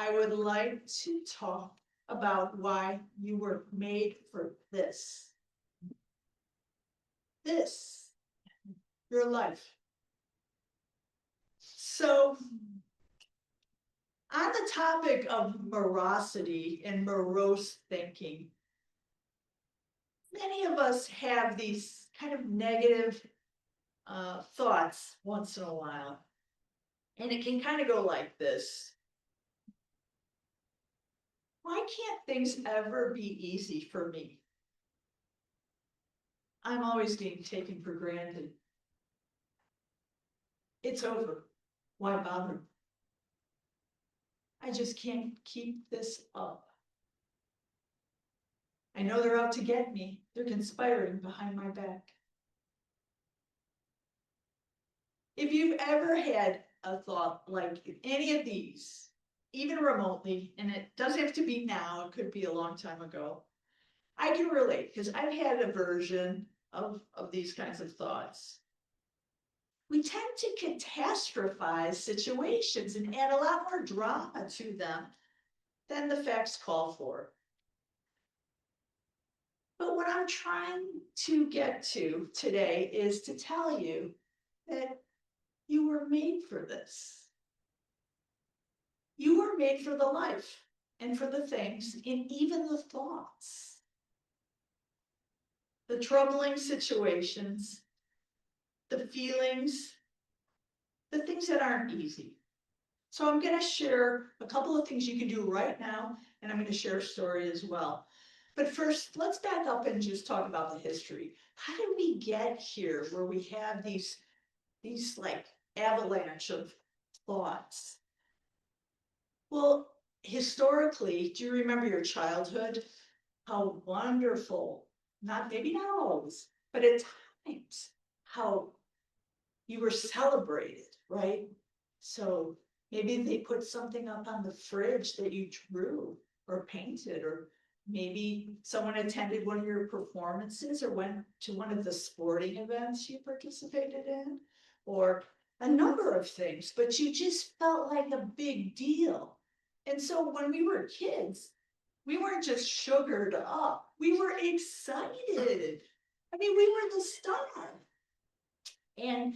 I would like to talk about why you were made for this. This, your life. So, on the topic of morosity and morose thinking, many of us have these kind of negative thoughts once in a while. And it can kind of go like this. Why can't things ever be easy for me? I'm always being taken for granted. It's over. Why bother? I just can't keep this up. I know they're out to get me. They're conspiring behind my back. If you've ever had a thought like any of these, even remotely, and it doesn't have to be now, it could be a long time ago, I can relate because I've had a version of these kinds of thoughts. We tend to catastrophize situations and add a lot more drama to them than the facts call for. But what I'm trying to get to today is to tell you that you were made for this. You were made for the life and for the things and even the thoughts. The troubling situations, the feelings, the things that aren't easy. So I'm going to share a couple of things you can do right now, and I'm going to share a story as well. But first, let's back up and just talk about the history. How did we get here where we have these like avalanche of thoughts? Well, historically, do you remember your childhood? How wonderful, maybe not always, but at times, how you were celebrated, right? So maybe they put something up on the fridge that you drew or painted, or maybe someone attended one of your performances or went to one of the sporting events you participated in, or a number of things, but you just felt like a big deal. And so when we were kids, we weren't just sugared up, we were excited. I mean, we were the star. And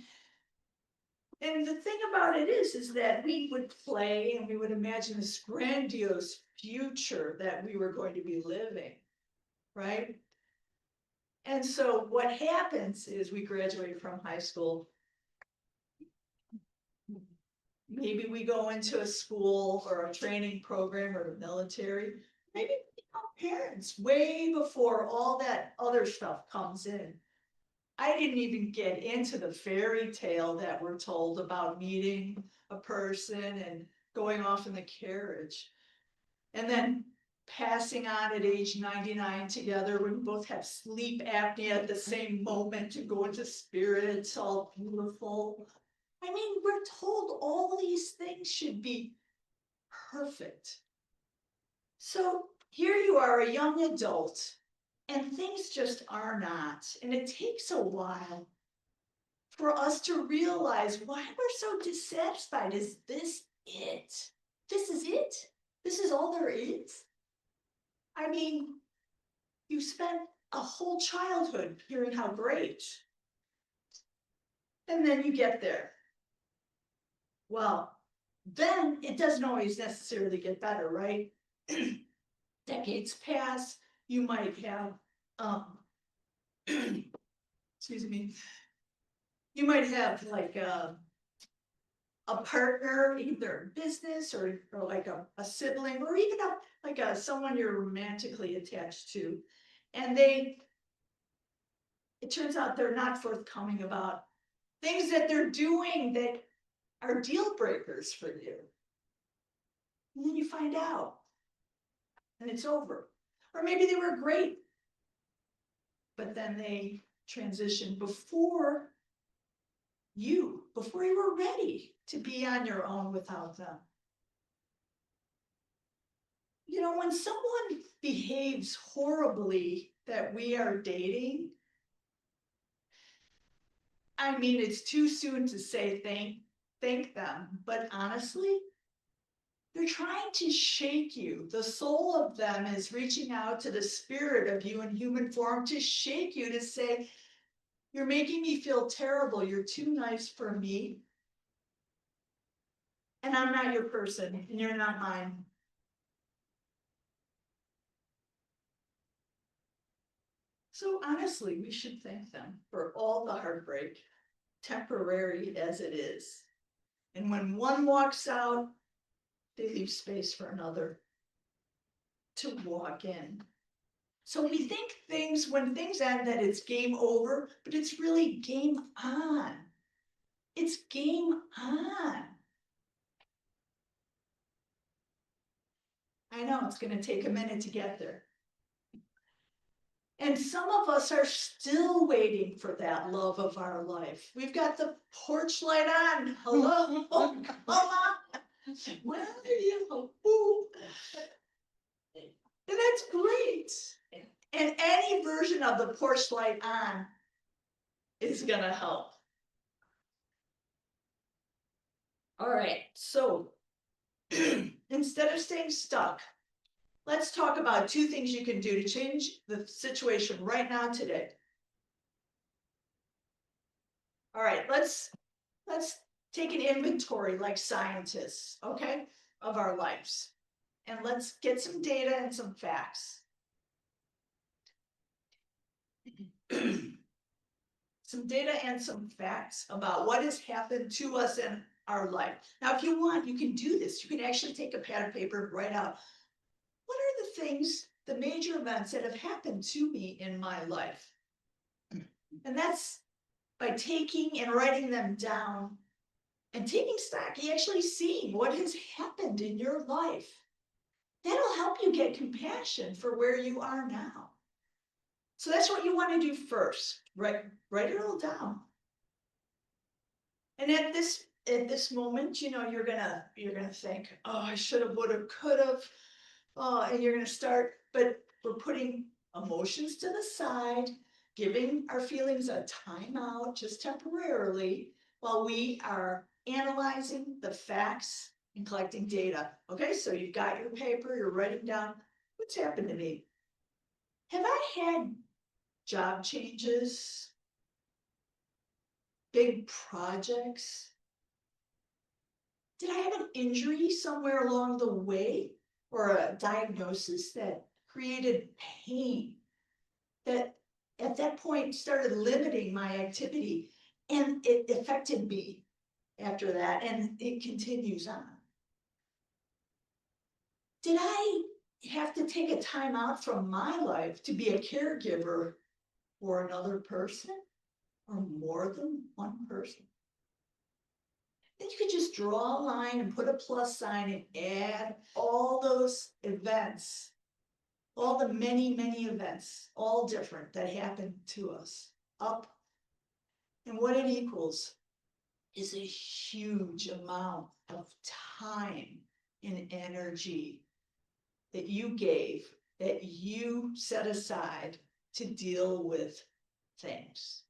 the thing about it is that we would play and we would imagine this grandiose future that we were going to be living, right? And so what happens is we graduate from high school. Maybe we go into a school or a training program or the military. Maybe we become parents way before all that other stuff comes in. I didn't even get into the fairy tale that we're told about meeting a person and going off in the carriage. And then passing on at age 99 together, we both have sleep apnea at the same moment to go into spirits, all beautiful. I mean, we're told all these things should be perfect. So here you are, a young adult, and things just are not. And it takes a while for us to realize why we're so dissatisfied. Is this it? This is it? This is all there is? I mean, you spent a whole childhood hearing how great. And then you get there. Well, then it doesn't always necessarily get better, right? Decades pass, you might have, excuse me, you might have like a partner, either in business or like a sibling, or even someone you're romantically attached to. And it turns out they're not forthcoming about things that they're doing that are deal breakers for you. And then you find out, and it's over. Or maybe they were great, but then they transitioned before you were ready to be on your own without them. You know, when someone behaves horribly that we are dating, I mean, it's too soon to say thank them, but honestly, They're trying to shake you. The soul of them is reaching out to the spirit of you in human form to shake you, to say, you're making me feel terrible. You're too nice for me. And I'm not your person, and you're not mine. So honestly, we should thank them for all the heartbreak, temporary as it is. And when one walks out, they leave space for another to walk in. So we think things, when things end, that it's game over, but it's really game on. It's game on. I know it's going to take a minute to get there. And some of us are still waiting for that love of our life. We've got the porch light on. Hello, come on. Where are you? Ooh. And that's great. And any version of the porch light on is gonna help. All right, so instead of staying stuck, let's talk about 2 things you can do to change the situation right now today. All right, let's take an inventory like scientists, okay, of our lives. And let's get some data and some facts. Some data and some facts about what has happened to us in our life. Now, if you want, you can do this. You can actually take a pad of paper and write out, what are the things, the major events that have happened to me in my life? And that's by taking and writing them down and taking stock, you actually see what has happened in your life. That'll help you get compassion for where you are now. So that's what you want to do first. Write it all down. And at this moment, you know, you're gonna think, oh, I should have, would have, could have. Oh, and you're gonna start, but we're putting emotions to the side, giving our feelings a timeout just temporarily while we are analyzing the facts and collecting data. Okay, so you've got your paper, you're writing down what's happened to me. Have I had job changes, big projects? Did I have an injury somewhere along the way or a diagnosis that created pain that at that point started limiting my activity, and it affected me after that, and it continues on? Did I have to take a time out from my life to be a caregiver for another person or more than one person? Then you could just draw a line and put a plus sign and add all those events, all the many, many events, all different, that happened to us up. And what it equals is a huge amount of time and energy that you gave, that you set aside to deal with things.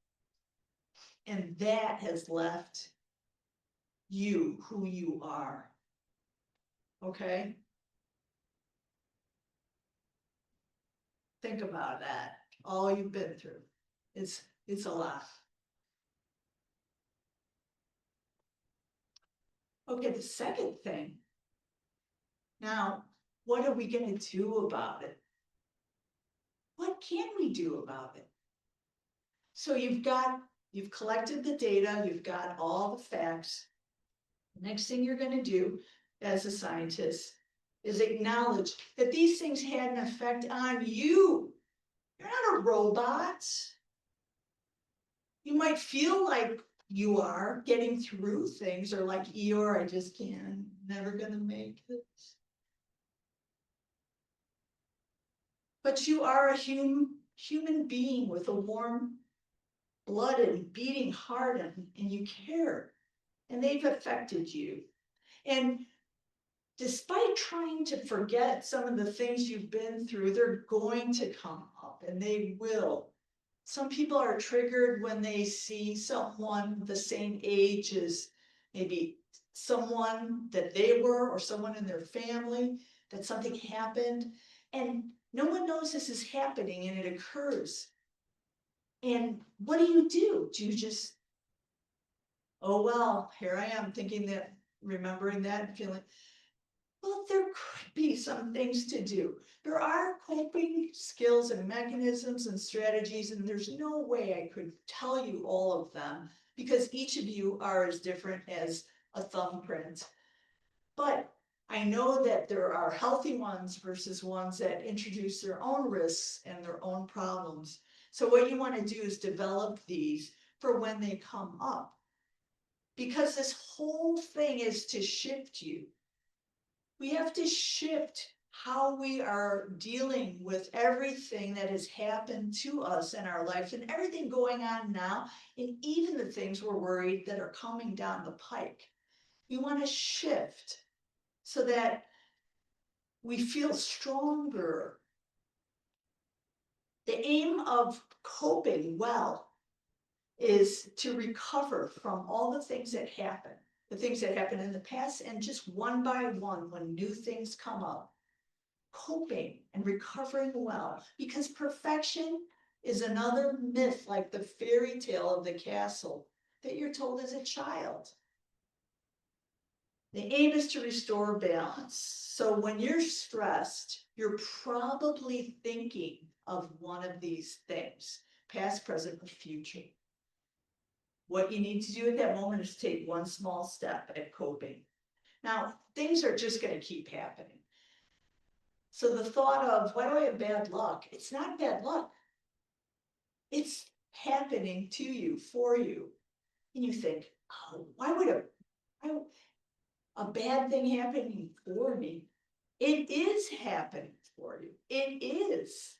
And that has left you who you are. Okay? Think about that. All you've been through. It's a lot. Okay, the second thing. Now, what are we going to do about it? What can we do about it? So you've collected the data, you've got all the facts. The next thing you're going to do as a scientist is acknowledge that these things had an effect on you. You're not a robot. You might feel like you are getting through things, or like Eeyore, I just can't, never gonna make this. But you are a human being with a warm blood and beating heart, and you care, and they've affected you. And despite trying to forget some of the things you've been through, they're going to come up, and they will. Some people are triggered when they see someone the same age as maybe someone that they were, or someone in their family, that something happened, and no one knows this is happening and it occurs. And what do? Do you just, oh, well, here I am thinking that, remembering that and feeling, well, there could be some things to do. There are coping skills and mechanisms and strategies, and there's no way I could tell you all of them because each of you are as different as a thumbprint. But I know that there are healthy ones versus ones that introduce their own risks and their own problems. So what you want to do is develop these for when they come up. Because this whole thing is to shift you. We have to shift how we are dealing with everything that has happened to us in our lives and everything going on now, and even the things we're worried that are coming down the pike. We want to shift so that we feel stronger. The aim of coping well is to recover from all the things that happen, the things that happened in the past, and just one by one, when new things come up, coping and recovering well, because perfection is another myth, like the fairy tale of the castle that you're told as a child. The aim is to restore balance. So when you're stressed, you're probably thinking of one of these things, past, present, or future. What you need to do at that moment is take one small step at coping. Now, things are just going to keep happening. So the thought of, why do I have bad luck? It's not bad luck. It's happening to you, for you. And you think, oh, why would a bad thing happening for me? It is happening for you. It is.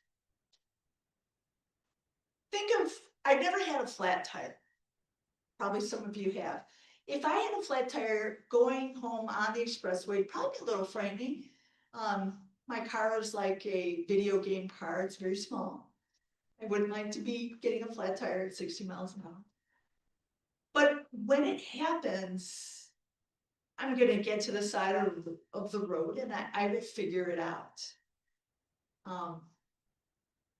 Think of, I've never had a flat tire. Probably some of you have. If I had a flat tire going home on the expressway, probably a little frightening. My car is like a video game car. It's very small. I wouldn't like to be getting a flat tire at 60 miles an hour. But when it happens, I'm going to get to the side of the road and I will figure it out.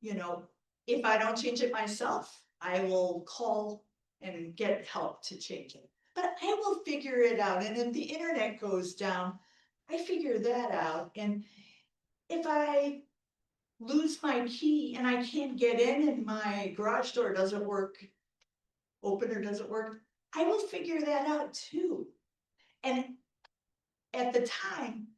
You know, if I don't change it myself, I will call and get help to change it. But I will figure it out. And if the internet goes down, I figure that out. And if I lose my key and I can't get in and my garage door doesn't work, opener doesn't work, I will figure that out too. And at the time,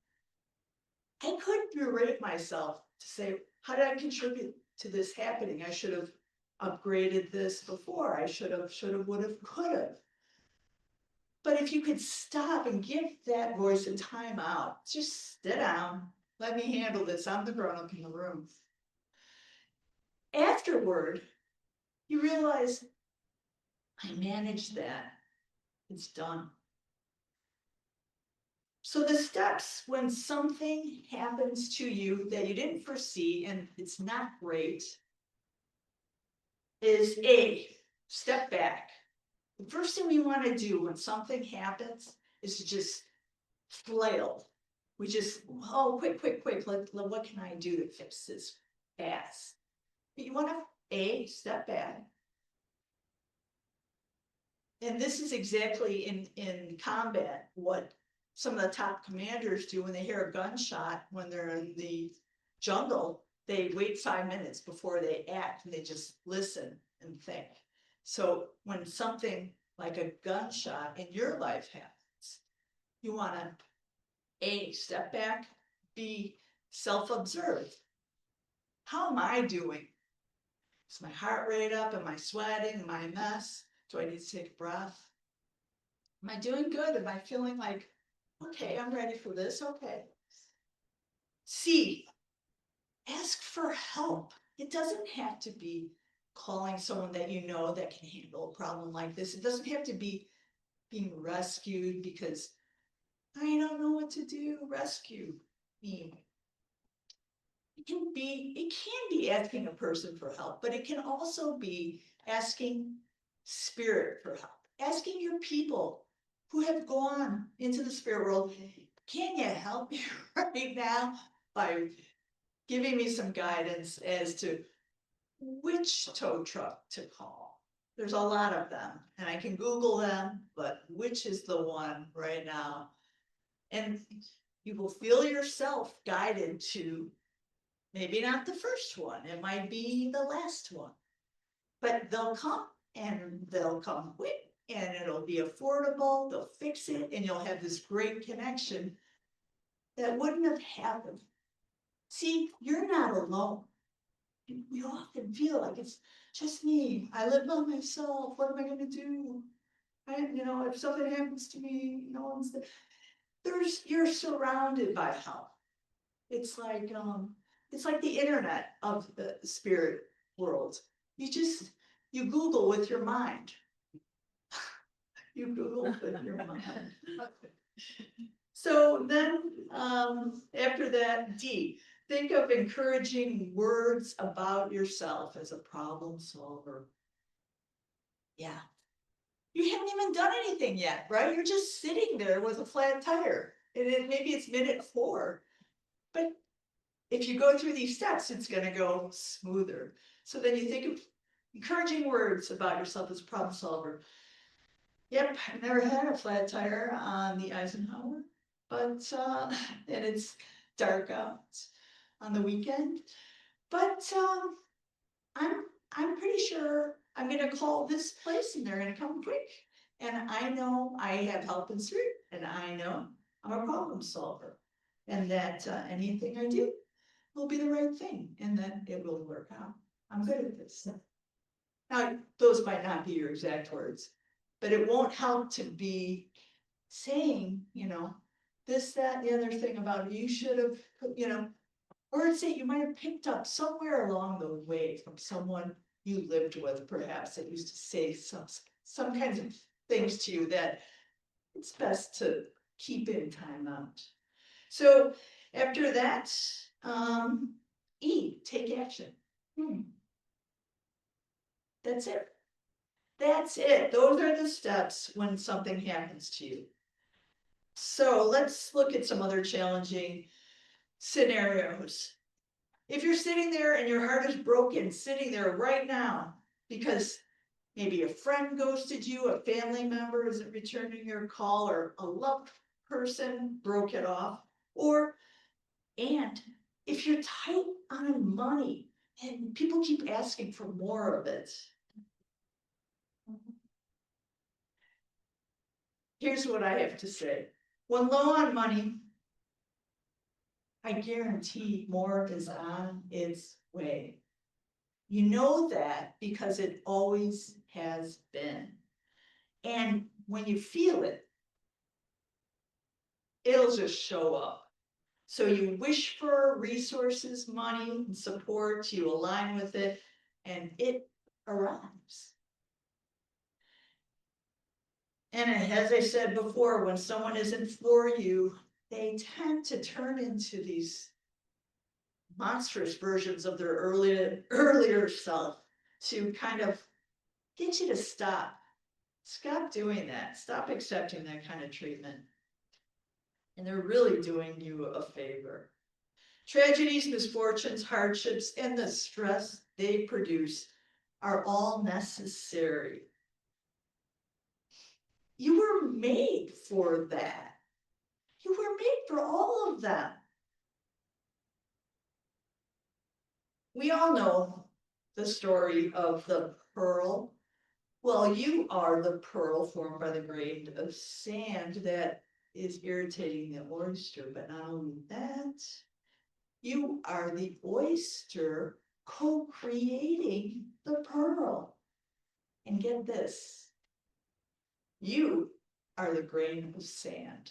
I could berate myself to say, how did I contribute to this happening? I should have upgraded this before. I should have, would have, could have. But if you could stop and give that voice a time out, just sit down, let me handle this. I'm the grown-up in the room. Afterward, you realize, I managed that. It's done. So the steps when something happens to you that you didn't foresee and it's not great is A, step back. The first thing we want to do when something happens is to just flail. We just, oh, quick, what can I do to fix this fast? But you want to, A, step back. And this is exactly in combat what some of the top commanders do when they hear a gunshot when they're in the jungle. They wait 5 minutes before they act and they just listen and think. So when something like a gunshot in your life happens, you want to A, step back, B, self-observe. How am I doing? Is my heart rate up? Am I sweating? Am I a mess? Do I need to take a breath? Am I doing good? Am I feeling like, okay, I'm ready for this? Okay. C, ask for help. It doesn't have to be calling someone that you know that can handle a problem like this. It doesn't have to be being rescued because I don't know what to do. Rescue me. It can be asking a person for help, but it can also be asking spirit for help, asking your people who have gone into the spirit world, can you help me right now by giving me some guidance as to which tow truck to call? There's a lot of them, and I can Google them, but which is the one right now? And you will feel yourself guided to maybe not the first one, it might be the last one. But they'll come, and they'll come quick, and it'll be affordable, they'll fix it, and you'll have this great connection that wouldn't have happened. See, you're not alone. We often feel like it's just me. I live by myself. What am I gonna do? If something happens to me, no one's there. You're surrounded by help. It's like the internet of the spirit world. You Google with your mind. You Google with your mind. So then, after that, D, think of encouraging words about yourself as a problem solver. Yeah. You haven't even done anything yet, right? You're just sitting there with a flat tire. And maybe it's minute 4. But if you go through these steps, it's going to go smoother. So then you think of encouraging words about yourself as a problem solver. Yep, I've never had a flat tire on the Eisenhower, but and it's dark out on the weekend. But I'm pretty sure I'm gonna call this place and they're gonna come quick. And I know I have help in spirit, and I know I'm a problem solver, and that anything I do will be the right thing, and that it will work out. I'm good at this. Now, those might not be your exact words, but it won't help to be saying, this, that, the other thing about you should have, words that you might have picked up somewhere along the way from someone you lived with, perhaps, that used to say some kinds of things to you that it's best to keep in time out. So after that, E, take action. That's it. That's it. Those are the steps when something happens to you. So let's look at some other challenging scenarios. If you're sitting there and your heart is broken, sitting there right now, because maybe a friend ghosted you, a family member isn't returning your call, or a loved person broke it off, and if you're tight on money and people keep asking for more of it, here's what I have to say. When low on money, I guarantee more is on its way. You know that because it always has been. And when you feel it, it'll just show up. So you wish for resources, money, and support, you align with it, and it arrives. And as I said before, when someone isn't for you, they tend to turn into these monstrous versions of their earlier self to kind of get you to stop doing that, stop accepting that kind of treatment. And they're really doing you a favor. Tragedies, misfortunes, hardships, and the stress they produce are all necessary. You were made for that. You were made for all of them. We all know the story of the pearl. Well, you are the pearl formed by the grain of sand that is irritating the oyster, but not only that, you are the oyster co-creating the pearl. And get this, you are the grain of sand.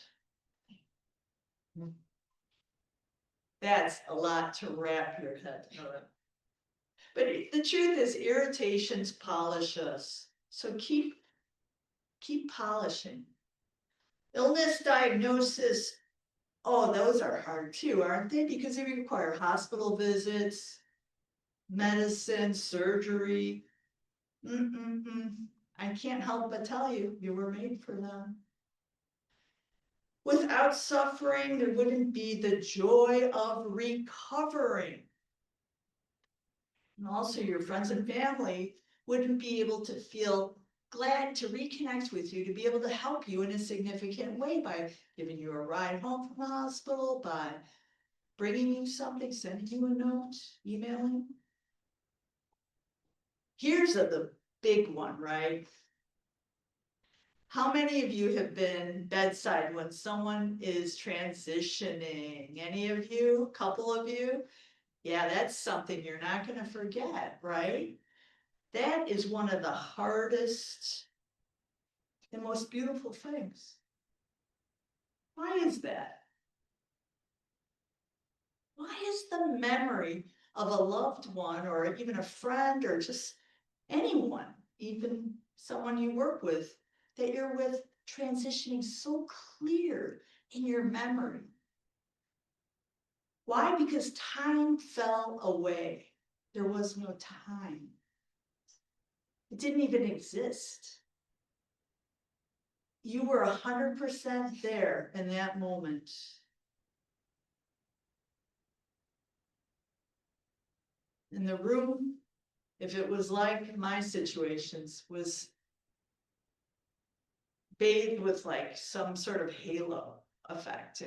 That's a lot to wrap your head around. But the truth is, irritations polish us. So keep polishing. Illness diagnosis, oh, those are hard too, aren't they? Because they require hospital visits, medicine, surgery. I can't help but tell you, you were made for them. Without suffering, there wouldn't be the joy of recovering. And also your friends and family wouldn't be able to feel glad to reconnect with you, to be able to help you in a significant way by giving you a ride home from the hospital, by bringing you something, sending you a note, emailing. Here's the big one, right? How many of you have been bedside when someone is transitioning? Any of you? A couple of you? Yeah, that's something you're not going to forget, right? That is one of the hardest and most beautiful things. Why is that? Why is the memory of a loved one or even a friend or just anyone, even someone you work with, that you're with, transitioning so clear in your memory? Why? Because time fell away. There was no time. It didn't even exist. You were 100% there in that moment. And the room, if it was like my situations, was bathed with like some sort of halo effect,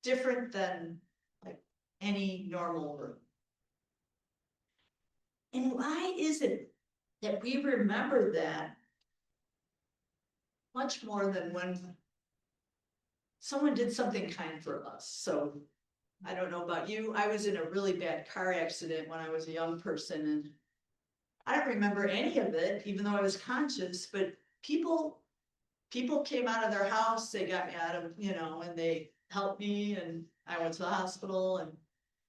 different than like any normal room. And why is it that we remember that much more than when someone did something kind for us? So I don't know about you, I was in a really bad car accident when I was a young person, and I don't remember any of it, even though I was conscious, but people came out of their house, they got me out of, and they helped me, and I went to the hospital, and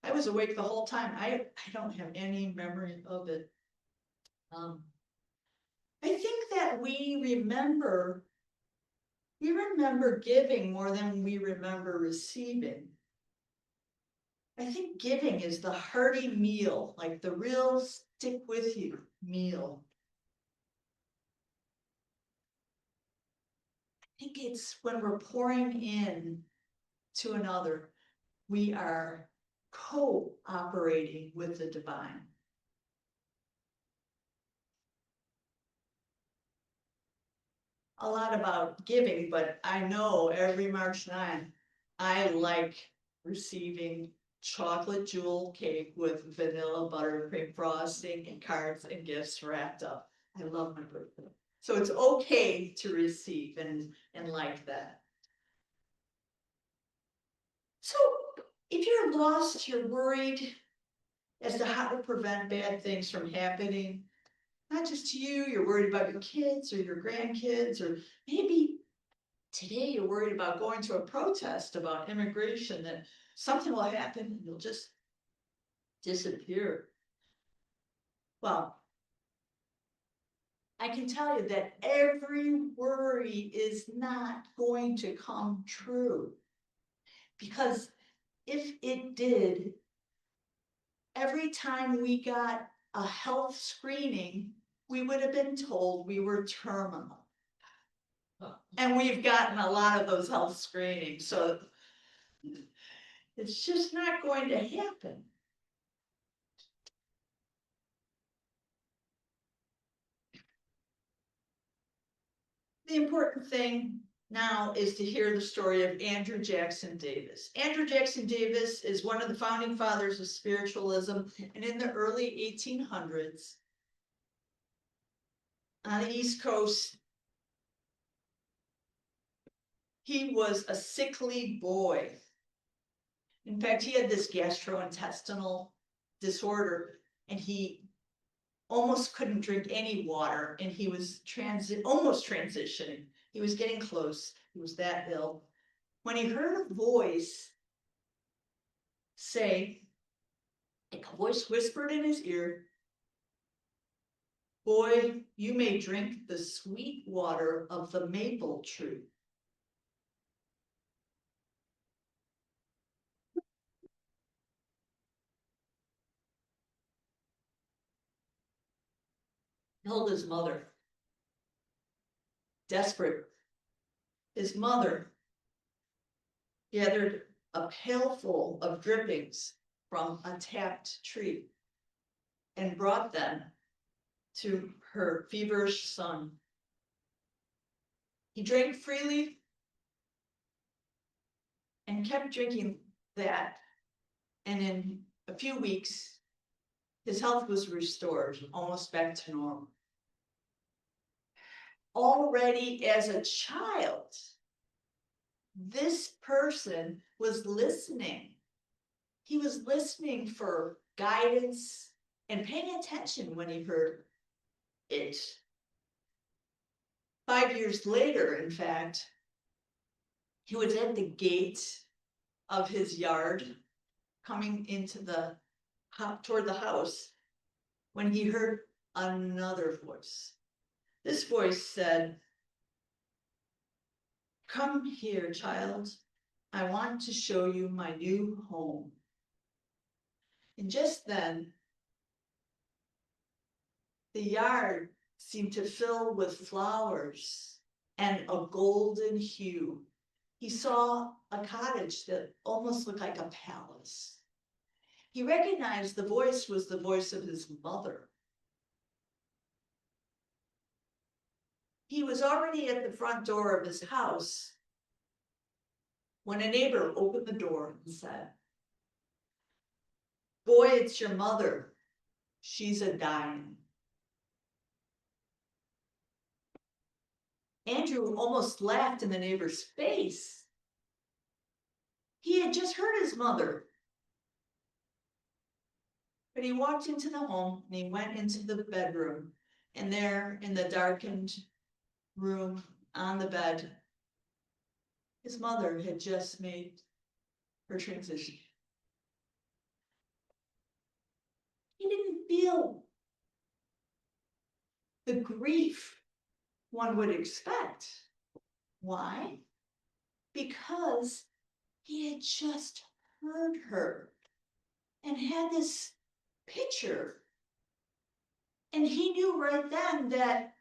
I was awake the whole time. I don't have any memory of it. I think that we remember giving more than we remember receiving. I think giving is the hearty meal, like the real stick with you meal. I think it's when we're pouring in to another, we are cooperating with the divine. A lot about giving, but I know every March 9th, I like receiving chocolate jewel cake with vanilla buttercream frosting and cards and gifts wrapped up. I love my birthday. So it's okay to receive and like that. So if you're lost, you're worried as to how to prevent bad things from happening, not just to you, you're worried about your kids or your grandkids, or maybe today you're worried about going to a protest about immigration, that something will happen and you'll just disappear. Well, I can tell you that every worry is not going to come true, because if it did, every time we got a health screening, we would have been told we were terminal. And we've gotten a lot of those health screenings, so it's just not going to happen. The important thing now is to hear the story of Andrew Jackson Davis. Andrew Jackson Davis is one of the founding fathers of spiritualism, and in the early 1800s, on the East Coast, he was a sickly boy. In fact, he had this gastrointestinal disorder, and he almost couldn't drink any water, and he was almost transitioning. He was getting close. He was that ill. When he heard a voice say, like a voice whispered in his ear, "Boy, you may drink the sweet water of the maple tree." Held his mother, desperate. His mother gathered a pailful of drippings from a tapped tree and brought them to her feverish son. He drank freely and kept drinking that, and in a few weeks, his health was restored, almost back to normal. Already as a child, this person was listening. He was listening for guidance and paying attention when he heard it. 5 years later, in fact, he was at the gate of his yard coming into toward the house when he heard another voice. This voice said, "Come here, child. I want to show you my new home." And just then, the yard seemed to fill with flowers and a golden hue. He saw a cottage that almost looked like a palace. He recognized the voice was the voice of his mother. He was already at the front door of his house when a neighbor opened the door and said, "Boy, it's your mother. She's a dying." Andrew almost laughed in the neighbor's face. He had just heard his mother. But he walked into the home and he went into the bedroom, and there in the darkened room on the bed, his mother had just made her transition. He didn't feel the grief one would expect. Why? Because he had just heard her and had this picture. And he knew right then that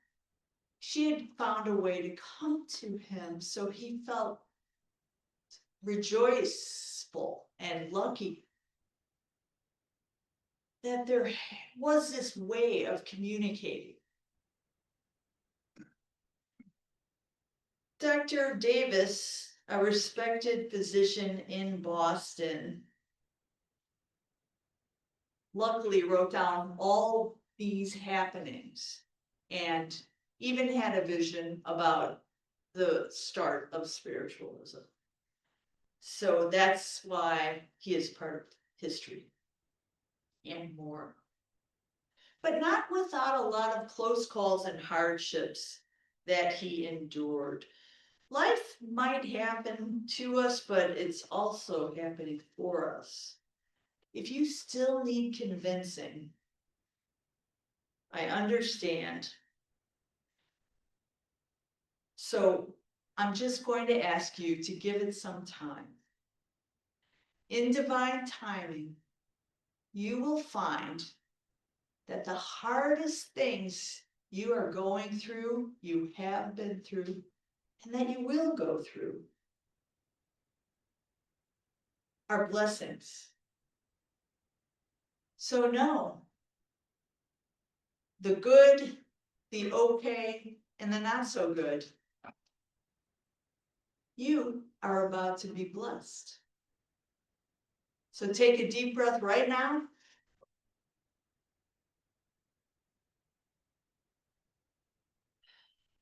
she had found a way to come to him. So he felt rejoiceful and lucky that there was this way of communicating. Dr. Davis, a respected physician in Boston, luckily wrote down all these happenings and even had a vision about the start of spiritualism. So that's why he is part of history and more. But not without a lot of close calls and hardships that he endured. Life might happen to us, but it's also happening for us. If you still need convincing, I understand. So I'm just going to ask you to give it some time. In divine timing, you will find that the hardest things you are going through, you have been through, and that you will go through, are blessings. So know the good, the okay, and the not so good. You are about to be blessed. So take a deep breath right now.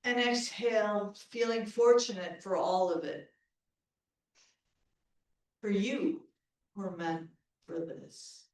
And exhale, feeling fortunate for all of it. For you were meant for this.